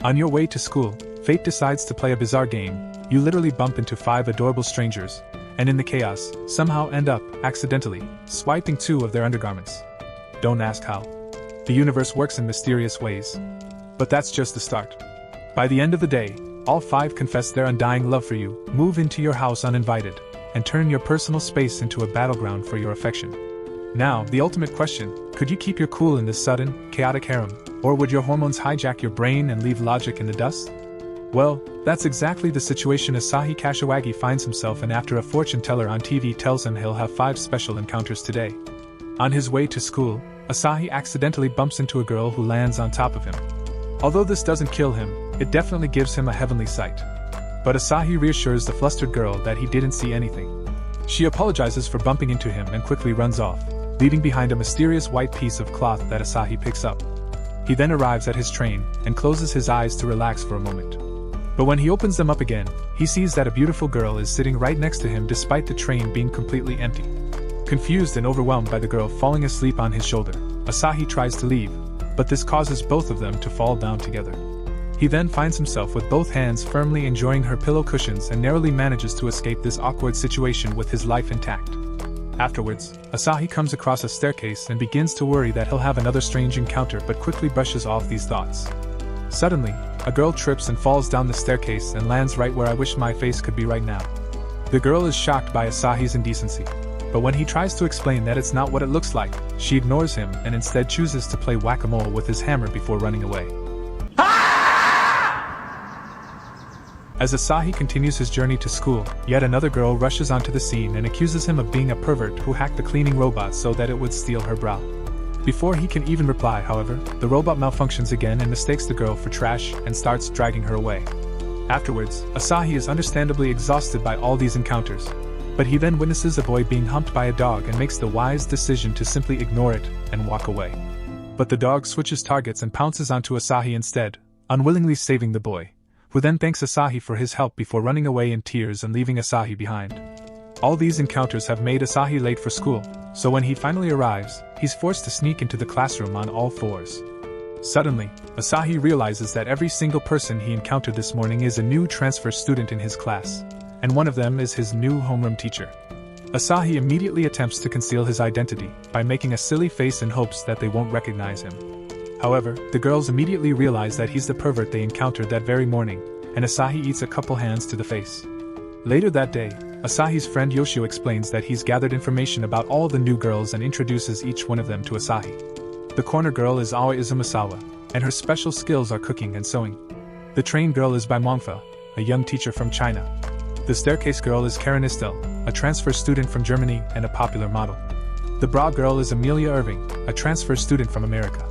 On your way to school, fate decides to play a bizarre game. You literally bump into 5 adorable strangers, and in the chaos, somehow end up, accidentally, swiping 2 of their undergarments. Don't ask how. The universe works in mysterious ways. But that's just the start. By the end of the day, all 5 confess their undying love for you, move into your house uninvited, and turn your personal space into a battleground for your affection. Now, the ultimate question: could you keep your cool in this sudden, chaotic harem, or would your hormones hijack your brain and leave logic in the dust? Well, that's exactly the situation Asahi Kashiwagi finds himself in after a fortune teller on TV tells him he'll have 5 special encounters today. On his way to school, Asahi accidentally bumps into a girl who lands on top of him. Although this doesn't kill him, it definitely gives him a heavenly sight. But Asahi reassures the flustered girl that he didn't see anything. She apologizes for bumping into him and quickly runs off, leaving behind a mysterious white piece of cloth that Asahi picks up. He then arrives at his train and closes his eyes to relax for a moment. But when he opens them up again, he sees that a beautiful girl is sitting right next to him despite the train being completely empty. Confused and overwhelmed by the girl falling asleep on his shoulder, Asahi tries to leave, but this causes both of them to fall down together. He then finds himself with both hands firmly enjoying her pillow cushions and narrowly manages to escape this awkward situation with his life intact. Afterwards, Asahi comes across a staircase and begins to worry that he'll have another strange encounter, but quickly brushes off these thoughts. Suddenly, a girl trips and falls down the staircase and lands right where I wish my face could be right now. The girl is shocked by Asahi's indecency, but when he tries to explain that it's not what it looks like, she ignores him and instead chooses to play whack-a-mole with his hammer before running away. As Asahi continues his journey to school, yet another girl rushes onto the scene and accuses him of being a pervert who hacked the cleaning robot so that it would steal her brow. Before he can even reply, however, the robot malfunctions again and mistakes the girl for trash and starts dragging her away. Afterwards, Asahi is understandably exhausted by all these encounters, but he then witnesses a boy being humped by a dog and makes the wise decision to simply ignore it and walk away. But the dog switches targets and pounces onto Asahi instead, unwillingly saving the boy, who then thanks Asahi for his help before running away in tears and leaving Asahi behind. All these encounters have made Asahi late for school, so when he finally arrives, he's forced to sneak into the classroom on all 4s. Suddenly, Asahi realizes that every single person he encountered this morning is a new transfer student in his class, and one of them is his new homeroom teacher. Asahi immediately attempts to conceal his identity by making a silly face in hopes that they won't recognize him. However, the girls immediately realize that he's the pervert they encountered that very morning, and Asahi eats a couple hands to the face. Later that day, Asahi's friend Yoshio explains that he's gathered information about all the new girls and introduces each one of them to Asahi. The corner girl is Aoi Izumisawa, and her special skills are cooking and sewing. The train girl is Bai Mongfa, a young teacher from China. The staircase girl is Karin Istel, a transfer student from Germany and a popular model. The bra girl is Amelia Irving, a transfer student from America.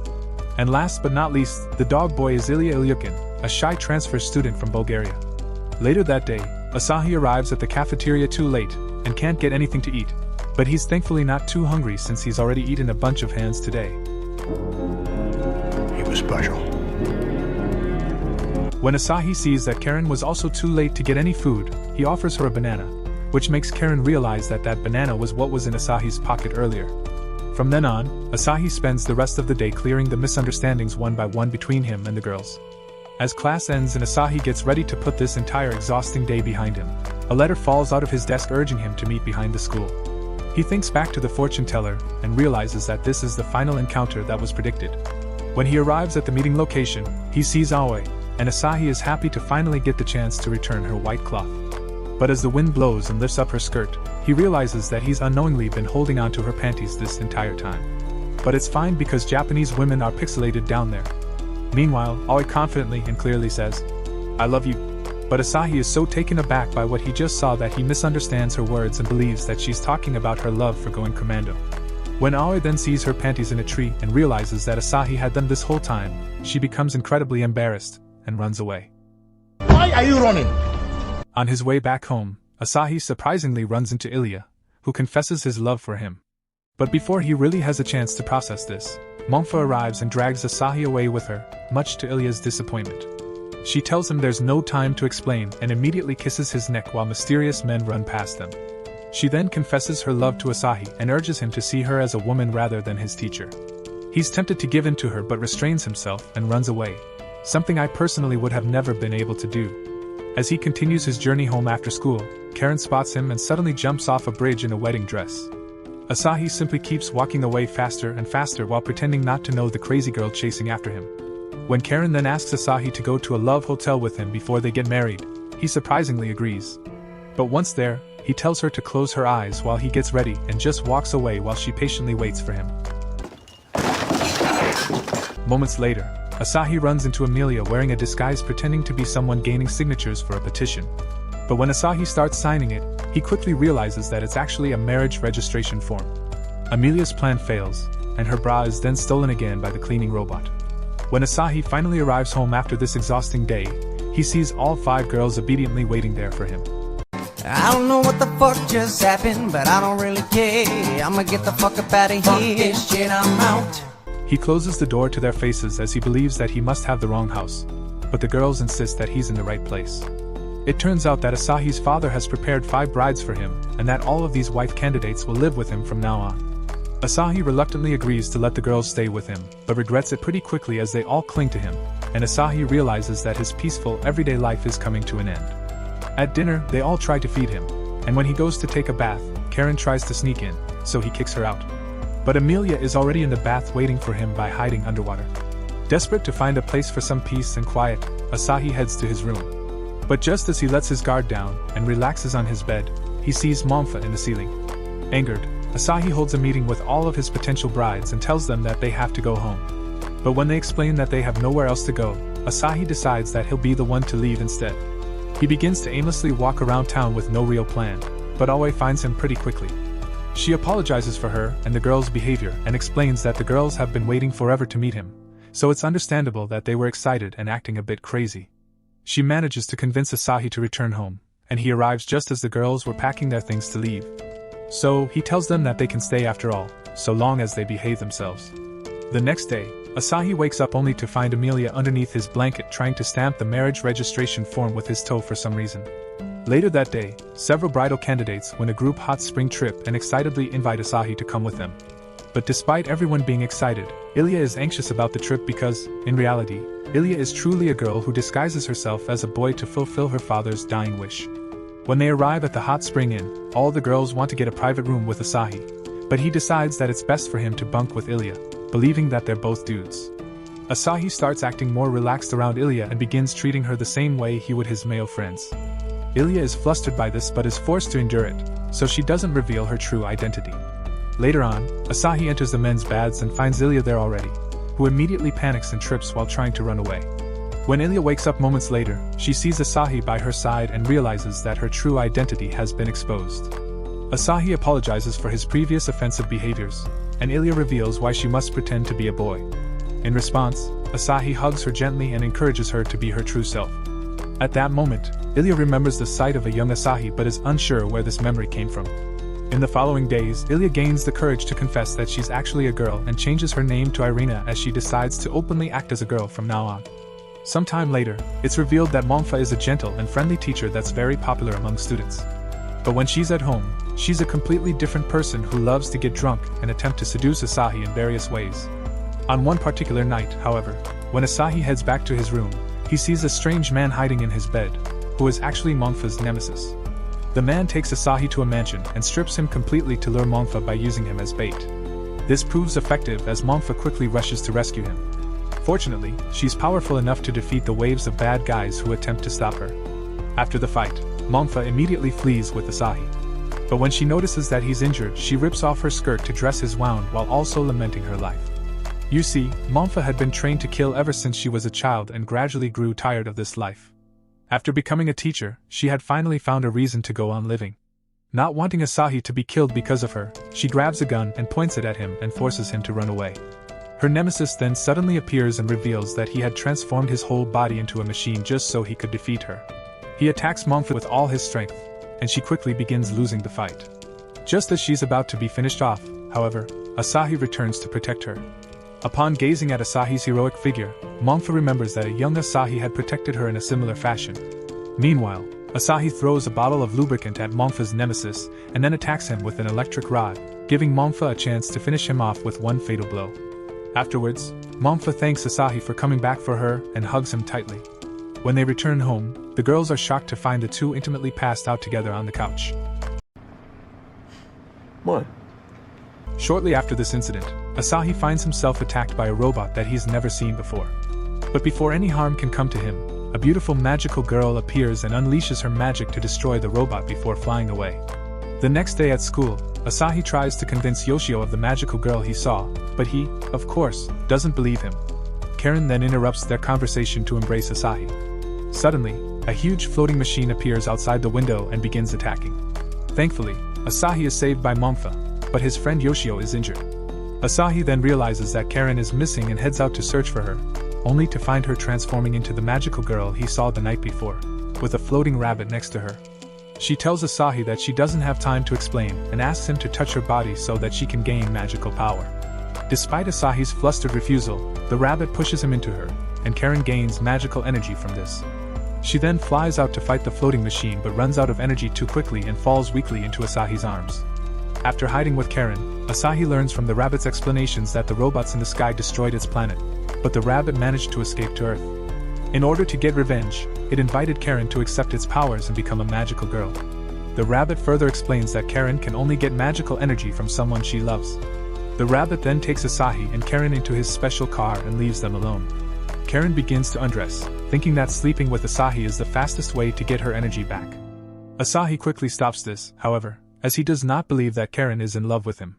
And last but not least, the dog boy is Ilya Ilyukhin, a shy transfer student from Bulgaria. Later that day, Asahi arrives at the cafeteria too late and can't get anything to eat, but he's thankfully not too hungry since he's already eaten a bunch of hands today. He was special. When Asahi sees that Karin was also too late to get any food, he offers her a banana, which makes Karin realize that that banana was what was in Asahi's pocket earlier. From then on, Asahi spends the rest of the day clearing the misunderstandings one by one between him and the girls. As class ends and Asahi gets ready to put this entire exhausting day behind him, a letter falls out of his desk urging him to meet behind the school. He thinks back to the fortune teller and realizes that this is the final encounter that was predicted. When he arrives at the meeting location, he sees Aoi, and Asahi is happy to finally get the chance to return her white cloth. But as the wind blows and lifts up her skirt, he realizes that he's unknowingly been holding onto her panties this entire time. But it's fine because Japanese women are pixelated down there. Meanwhile, Aoi confidently and clearly says, "I love you." But Asahi is so taken aback by what he just saw that he misunderstands her words and believes that she's talking about her love for going commando. When Aoi then sees her panties in a tree and realizes that Asahi had them this whole time, she becomes incredibly embarrassed and runs away. Why are you running? On his way back home, Asahi surprisingly runs into Ilya, who confesses his love for him. But before he really has a chance to process this, Mongfa arrives and drags Asahi away with her, much to Ilya's disappointment. She tells him there's no time to explain and immediately kisses his neck while mysterious men run past them. She then confesses her love to Asahi and urges him to see her as a woman rather than his teacher. He's tempted to give in to her but restrains himself and runs away, something I personally would have never been able to do. As he continues his journey home after school, Karin spots him and suddenly jumps off a bridge in a wedding dress. Asahi simply keeps walking away faster and faster while pretending not to know the crazy girl chasing after him. When Karin then asks Asahi to go to a love hotel with him before they get married, he surprisingly agrees. But once there, he tells her to close her eyes while he gets ready and just walks away while she patiently waits for him. Moments later, Asahi runs into Amelia wearing a disguise pretending to be someone gaining signatures for a petition. But when Asahi starts signing it, he quickly realizes that it's actually a marriage registration form. Amelia's plan fails, and her bra is then stolen again by the cleaning robot. When Asahi finally arrives home after this exhausting day, he sees all 5 girls obediently waiting there for him. I don't know what the fuck just happened, but I don't really care. I'ma get the fuck up out of here. Fuck this shit, I'm out. He closes the door to their faces as he believes that he must have the wrong house, but the girls insist that he's in the right place. It turns out that Asahi's father has prepared 5 brides for him, and that all of these wife candidates will live with him from now on. Asahi reluctantly agrees to let the girls stay with him, but regrets it pretty quickly as they all cling to him, and Asahi realizes that his peaceful, everyday life is coming to an end. At dinner, they all try to feed him, and when he goes to take a bath, Karin tries to sneak in, so he kicks her out. But Amelia is already in the bath waiting for him by hiding underwater. Desperate to find a place for some peace and quiet, Asahi heads to his room. But just as he lets his guard down and relaxes on his bed, he sees Mongfa in the ceiling. Angered, Asahi holds a meeting with all of his potential brides and tells them that they have to go home. But when they explain that they have nowhere else to go, Asahi decides that he'll be the one to leave instead. He begins to aimlessly walk around town with no real plan, but Aoi finds him pretty quickly. She apologizes for her and the girls' behavior and explains that the girls have been waiting forever to meet him, so it's understandable that they were excited and acting a bit crazy. She manages to convince Asahi to return home, and he arrives just as the girls were packing their things to leave. So he tells them that they can stay after all, so long as they behave themselves. The next day, Asahi wakes up only to find Amelia underneath his blanket trying to stamp the marriage registration form with his toe for some reason. Later that day, several bridal candidates win a group hot spring trip and excitedly invite Asahi to come with them. But despite everyone being excited, Ilya is anxious about the trip because, in reality, Ilya is truly a girl who disguises herself as a boy to fulfill her father's dying wish. When they arrive at the hot spring inn, all the girls want to get a private room with Asahi, but he decides that it's best for him to bunk with Ilya, believing that they're both dudes. Asahi starts acting more relaxed around Ilya and begins treating her the same way he would his male friends. Ilya is flustered by this but is forced to endure it, so she doesn't reveal her true identity. Later on, Asahi enters the men's baths and finds Ilya there already, who immediately panics and trips while trying to run away. When Ilya wakes up moments later, she sees Asahi by her side and realizes that her true identity has been exposed. Asahi apologizes for his previous offensive behaviors, and Ilya reveals why she must pretend to be a boy. In response, Asahi hugs her gently and encourages her to be her true self. At that moment, Ilya remembers the sight of a young Asahi but is unsure where this memory came from. In the following days, Ilya gains the courage to confess that she's actually a girl and changes her name to Irina as she decides to openly act as a girl from now on. Sometime later, it's revealed that Mongfa is a gentle and friendly teacher that's very popular among students. But when she's at home, she's a completely different person who loves to get drunk and attempt to seduce Asahi in various ways. On one particular night, however, when Asahi heads back to his room, he sees a strange man hiding in his bed, who is actually Mongfa's nemesis. The man takes Asahi to a mansion and strips him completely to lure Mongfa by using him as bait. This proves effective as Mongfa quickly rushes to rescue him. Fortunately, she's powerful enough to defeat the waves of bad guys who attempt to stop her. After the fight, Mongfa immediately flees with Asahi. But when she notices that he's injured, she rips off her skirt to dress his wound while also lamenting her life. You see, Mongfa had been trained to kill ever since she was a child and gradually grew tired of this life. After becoming a teacher, she had finally found a reason to go on living. Not wanting Asahi to be killed because of her, she grabs a gun and points it at him and forces him to run away. Her nemesis then suddenly appears and reveals that he had transformed his whole body into a machine just so he could defeat her. He attacks Mongfa with all his strength, and she quickly begins losing the fight. Just as she's about to be finished off, however, Asahi returns to protect her. Upon gazing at Asahi's heroic figure, Mongfa remembers that a young Asahi had protected her in a similar fashion. Meanwhile, Asahi throws a bottle of lubricant at Mongfa's nemesis and then attacks him with an electric rod, giving Mongfa a chance to finish him off with one fatal blow. Afterwards, Mongfa thanks Asahi for coming back for her and hugs him tightly. When they return home, the girls are shocked to find the two intimately passed out together on the couch. What? Shortly after this incident, Asahi finds himself attacked by a robot that he's never seen before. But before any harm can come to him, a beautiful magical girl appears and unleashes her magic to destroy the robot before flying away. The next day at school, Asahi tries to convince Yoshio of the magical girl he saw, but he, of course, doesn't believe him. Karin then interrupts their conversation to embrace Asahi. Suddenly, a huge floating machine appears outside the window and begins attacking. Thankfully, Asahi is saved by Mongfa, but his friend Yoshio is injured. Asahi then realizes that Karin is missing and heads out to search for her, only to find her transforming into the magical girl he saw the night before, with a floating rabbit next to her. She tells Asahi that she doesn't have time to explain and asks him to touch her body so that she can gain magical power. Despite Asahi's flustered refusal, the rabbit pushes him into her, and Karin gains magical energy from this. She then flies out to fight the floating machine but runs out of energy too quickly and falls weakly into Asahi's arms. After hiding with Karin, Asahi learns from the rabbit's explanations that the robots in the sky destroyed its planet, but the rabbit managed to escape to Earth. In order to get revenge, it invited Karin to accept its powers and become a magical girl. The rabbit further explains that Karin can only get magical energy from someone she loves. The rabbit then takes Asahi and Karin into his special car and leaves them alone. Karin begins to undress, thinking that sleeping with Asahi is the fastest way to get her energy back. Asahi quickly stops this, however, as he does not believe that Karin is in love with him.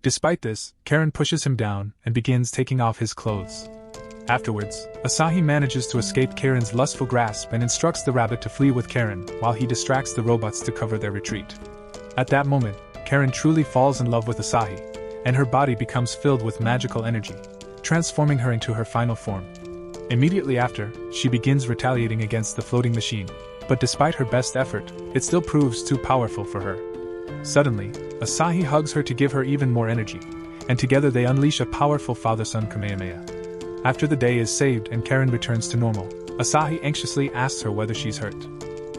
Despite this, Karin pushes him down and begins taking off his clothes. Afterwards, Asahi manages to escape Karin's lustful grasp and instructs the rabbit to flee with Karin while he distracts the robots to cover their retreat. At that moment, Karin truly falls in love with Asahi, and her body becomes filled with magical energy, transforming her into her final form. Immediately after, she begins retaliating against the floating machine, but despite her best effort, it still proves too powerful for her. Suddenly, Asahi hugs her to give her even more energy, and together they unleash a powerful father-son Kamehameha. After the day is saved and Karin returns to normal, Asahi anxiously asks her whether she's hurt.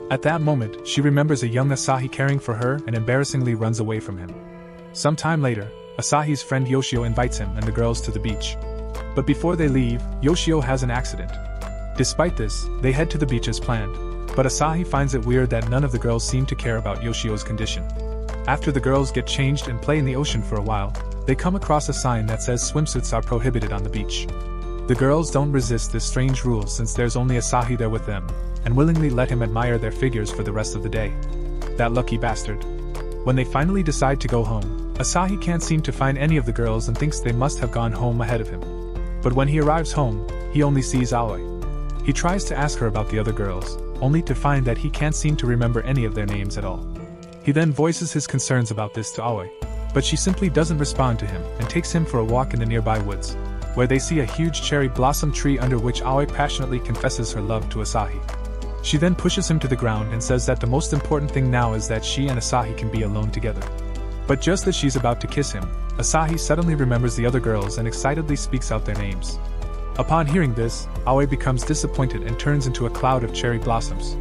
At that moment, she remembers a young Asahi caring for her and embarrassingly runs away from him. Some time later, Asahi's friend Yoshio invites him and the girls to the beach. But before they leave, Yoshio has an accident. Despite this, they head to the beach as planned, but Asahi finds it weird that none of the girls seem to care about Yoshio's condition. After the girls get changed and play in the ocean for a while, they come across a sign that says swimsuits are prohibited on the beach. The girls don't resist this strange rule since there's only Asahi there with them, and willingly let him admire their figures for the rest of the day. That lucky bastard. When they finally decide to go home, Asahi can't seem to find any of the girls and thinks they must have gone home ahead of him. But when he arrives home, he only sees Aoi. He tries to ask her about the other girls, only to find that he can't seem to remember any of their names at all. He then voices his concerns about this to Aoi, but she simply doesn't respond to him and takes him for a walk in the nearby woods, where they see a huge cherry blossom tree under which Aoi passionately confesses her love to Asahi. She then pushes him to the ground and says that the most important thing now is that she and Asahi can be alone together. But just as she's about to kiss him, Asahi suddenly remembers the other girls and excitedly speaks out their names. Upon hearing this, Aoi becomes disappointed and turns into a cloud of cherry blossoms.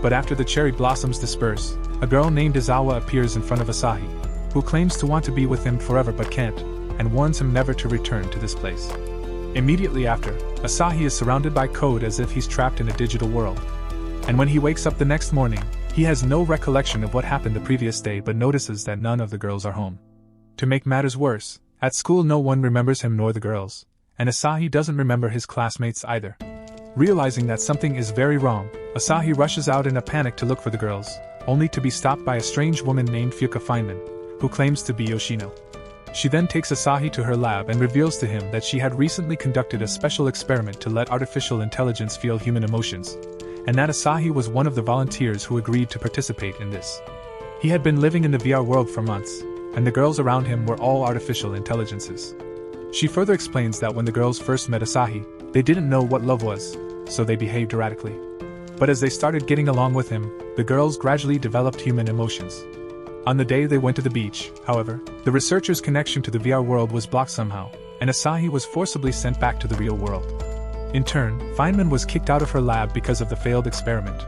But after the cherry blossoms disperse, a girl named Izawa appears in front of Asahi, who claims to want to be with him forever but can't, and warns him never to return to this place. Immediately after, Asahi is surrounded by code as if he's trapped in a digital world. And when he wakes up the next morning, he has no recollection of what happened the previous day but notices that none of the girls are home. To make matters worse, at school no one remembers him nor the girls, and Asahi doesn't remember his classmates either. Realizing that something is very wrong, Asahi rushes out in a panic to look for the girls, only to be stopped by a strange woman named Fuka Feynman, who claims to be Yoshino. She then takes Asahi to her lab and reveals to him that she had recently conducted a special experiment to let artificial intelligence feel human emotions, and that Asahi was one of the volunteers who agreed to participate in this. He had been living in the VR world for months, and the girls around him were all artificial intelligences. She further explains that when the girls first met Asahi, they didn't know what love was, so they behaved erratically. But as they started getting along with him, the girls gradually developed human emotions. On the day they went to the beach, however, the researchers' connection to the VR world was blocked somehow, and Asahi was forcibly sent back to the real world. In turn, Feynman was kicked out of her lab because of the failed experiment.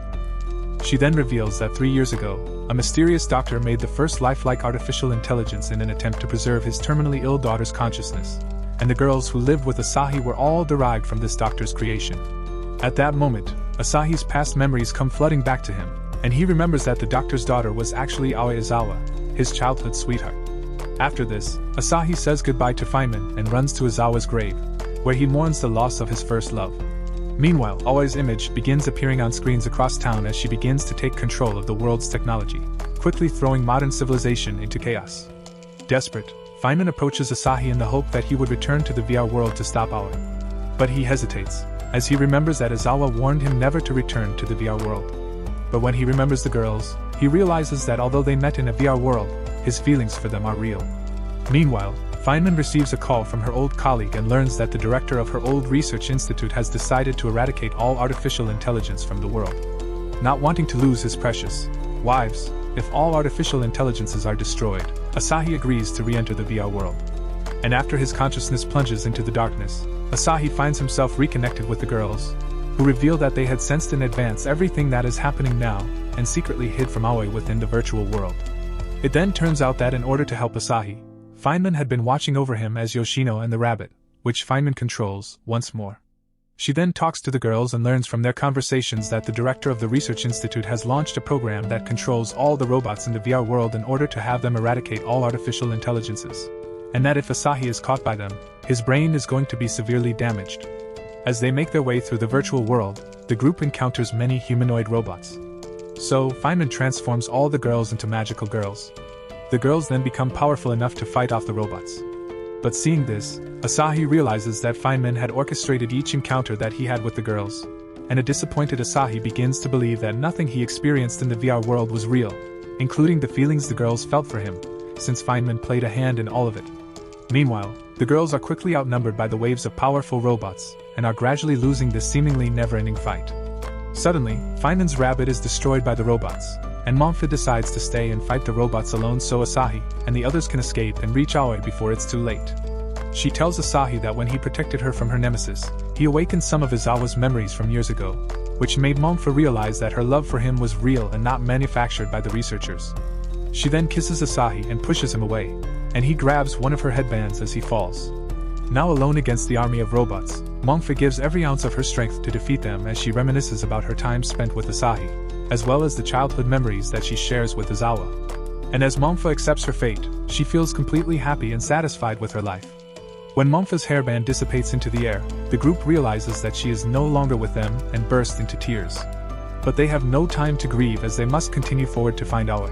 She then reveals that 3 years ago, a mysterious doctor made the first lifelike artificial intelligence in an attempt to preserve his terminally ill daughter's consciousness, and the girls who lived with Asahi were all derived from this doctor's creation. At that moment, Asahi's past memories come flooding back to him, and he remembers that the doctor's daughter was actually Aoi Izumisawa, his childhood sweetheart. After this, Asahi says goodbye to Feynman and runs to Izawa's grave, where he mourns the loss of his first love. Meanwhile, Aoi's image begins appearing on screens across town as she begins to take control of the world's technology, quickly throwing modern civilization into chaos. Desperate, Feynman approaches Asahi in the hope that he would return to the VR world to stop Aoi. But he hesitates, as he remembers that Izawa warned him never to return to the VR world. But when he remembers the girls, he realizes that although they met in a VR world, his feelings for them are real. Meanwhile, Feynman receives a call from her old colleague and learns that the director of her old research institute has decided to eradicate all artificial intelligence from the world. Not wanting to lose his precious wives, if all artificial intelligences are destroyed, Asahi agrees to re-enter the VR world. And after his consciousness plunges into the darkness, Asahi finds himself reconnected with the girls, who reveal that they had sensed in advance everything that is happening now, and secretly hid from Aoi within the virtual world. It then turns out that in order to help Asahi, Feynman had been watching over him as Yoshino and the rabbit, which Feynman controls, once more. She then talks to the girls and learns from their conversations that the director of the research institute has launched a program that controls all the robots in the VR world in order to have them eradicate all artificial intelligences, and that if Asahi is caught by them, his brain is going to be severely damaged. As they make their way through the virtual world, the group encounters many humanoid robots. So, Feynman transforms all the girls into magical girls. The girls then become powerful enough to fight off the robots. But seeing this, Asahi realizes that Feynman had orchestrated each encounter that he had with the girls, and a disappointed Asahi begins to believe that nothing he experienced in the VR world was real, including the feelings the girls felt for him, since Feynman played a hand in all of it. Meanwhile, the girls are quickly outnumbered by the waves of powerful robots, and are gradually losing this seemingly never-ending fight. Suddenly, Feynman's rabbit is destroyed by the robots, and Mongfa decides to stay and fight the robots alone so Asahi and the others can escape and reach Aoi before it's too late. She tells Asahi that when he protected her from her nemesis, he awakened some of Izawa's memories from years ago, which made Mongfa realize that her love for him was real and not manufactured by the researchers. She then kisses Asahi and pushes him away, and he grabs one of her headbands as he falls. Now alone against the army of robots, Mongfa gives every ounce of her strength to defeat them as she reminisces about her time spent with Asahi, as well as the childhood memories that she shares with Izawa. And as Mongfa accepts her fate, she feels completely happy and satisfied with her life. When Mongfa's hairband dissipates into the air, the group realizes that she is no longer with them and bursts into tears. But they have no time to grieve as they must continue forward to find Aoi.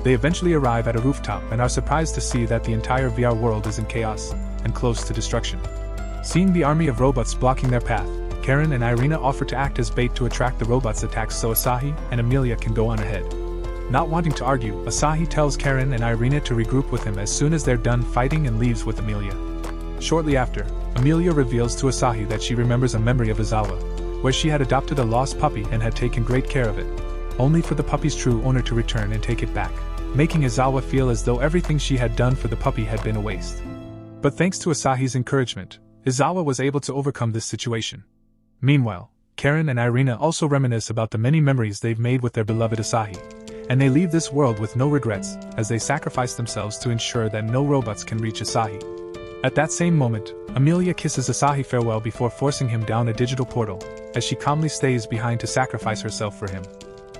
They eventually arrive at a rooftop and are surprised to see that the entire VR world is in chaos and close to destruction. Seeing the army of robots blocking their path, Karin and Irina offer to act as bait to attract the robots' attacks so Asahi and Amelia can go on ahead. Not wanting to argue, Asahi tells Karin and Irina to regroup with him as soon as they're done fighting and leaves with Amelia. Shortly after, Amelia reveals to Asahi that she remembers a memory of Izawa, where she had adopted a lost puppy and had taken great care of it, only for the puppy's true owner to return and take it back, making Izawa feel as though everything she had done for the puppy had been a waste. But thanks to Asahi's encouragement, Izawa was able to overcome this situation. Meanwhile, Karin and Irina also reminisce about the many memories they've made with their beloved Asahi, and they leave this world with no regrets, as they sacrifice themselves to ensure that no robots can reach Asahi. At that same moment, Amelia kisses Asahi farewell before forcing him down a digital portal, as she calmly stays behind to sacrifice herself for him.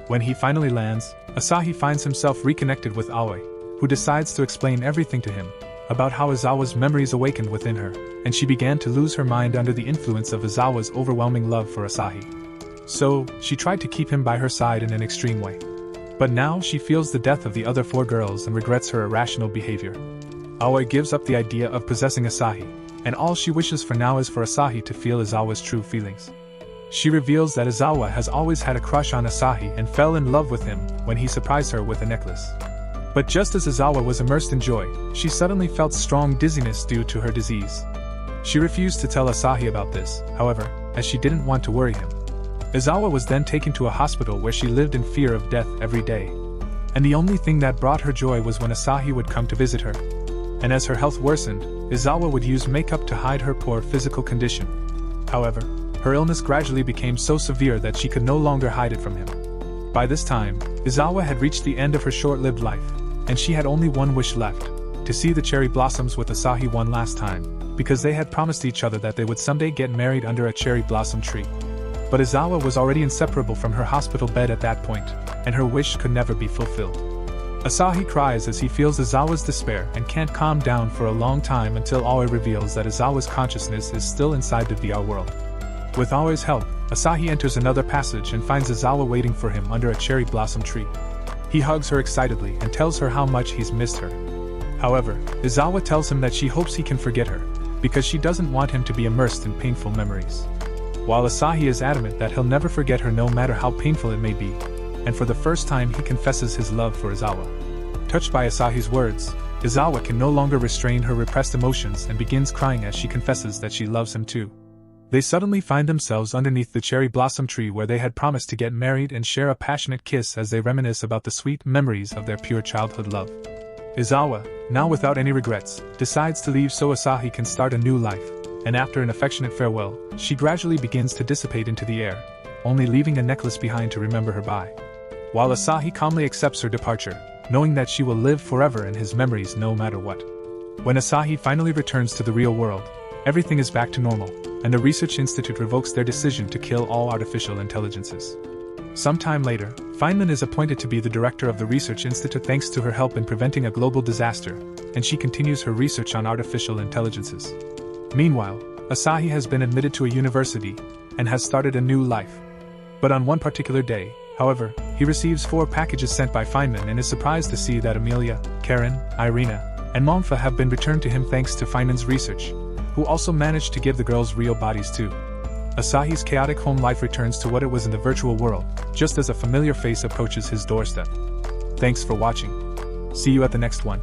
When he finally lands, Asahi finds himself reconnected with Aoi, who decides to explain everything to him, about how Izawa's memories awakened within her, and she began to lose her mind under the influence of Izawa's overwhelming love for Asahi. So, she tried to keep him by her side in an extreme way. But now she feels the death of the other 4 girls and regrets her irrational behavior. Aoi gives up the idea of possessing Asahi, and all she wishes for now is for Asahi to feel Izawa's true feelings. She reveals that Izawa has always had a crush on Asahi and fell in love with him when he surprised her with a necklace. But just as Izawa was immersed in joy, she suddenly felt strong dizziness due to her disease. She refused to tell Asahi about this, however, as she didn't want to worry him. Izawa was then taken to a hospital where she lived in fear of death every day. And the only thing that brought her joy was when Asahi would come to visit her. And as her health worsened, Izawa would use makeup to hide her poor physical condition. However, her illness gradually became so severe that she could no longer hide it from him. By this time, Izawa had reached the end of her short-lived life, and she had only one wish left, to see the cherry blossoms with Asahi one last time. because they had promised each other that they would someday get married under a cherry blossom tree. But Izawa was already inseparable from her hospital bed at that point, and her wish could never be fulfilled. Asahi cries as he feels Izawa's despair and can't calm down for a long time until Aoi reveals that Izawa's consciousness is still inside the VR world. With Aoi's help, Asahi enters another passage and finds Izawa waiting for him under a cherry blossom tree. He hugs her excitedly and tells her how much he's missed her. However, Izawa tells him that she hopes he can forget her, because she doesn't want him to be immersed in painful memories. While Asahi is adamant that he'll never forget her no matter how painful it may be, and for the first time he confesses his love for Izawa. Touched by Asahi's words, Izawa can no longer restrain her repressed emotions and begins crying as she confesses that she loves him too. They suddenly find themselves underneath the cherry blossom tree where they had promised to get married and share a passionate kiss as they reminisce about the sweet memories of their pure childhood love. Izawa, now without any regrets, decides to leave so Asahi can start a new life, and after an affectionate farewell, she gradually begins to dissipate into the air, only leaving a necklace behind to remember her by. While Asahi calmly accepts her departure, knowing that she will live forever in his memories no matter what. When Asahi finally returns to the real world, everything is back to normal, and the Research Institute revokes their decision to kill all artificial intelligences. Sometime later, Feynman is appointed to be the director of the Research Institute thanks to her help in preventing a global disaster, and she continues her research on artificial intelligences. Meanwhile, Asahi has been admitted to a university and has started a new life. But on one particular day, however, he receives 4 packages sent by Feynman and is surprised to see that Amelia, Karin, Irina, and Mongfa have been returned to him thanks to Feynman's research, who also managed to give the girls real bodies too. Asahi's chaotic home life returns to what it was in the virtual world, just as a familiar face approaches his doorstep. Thanks for watching. See you at the next one.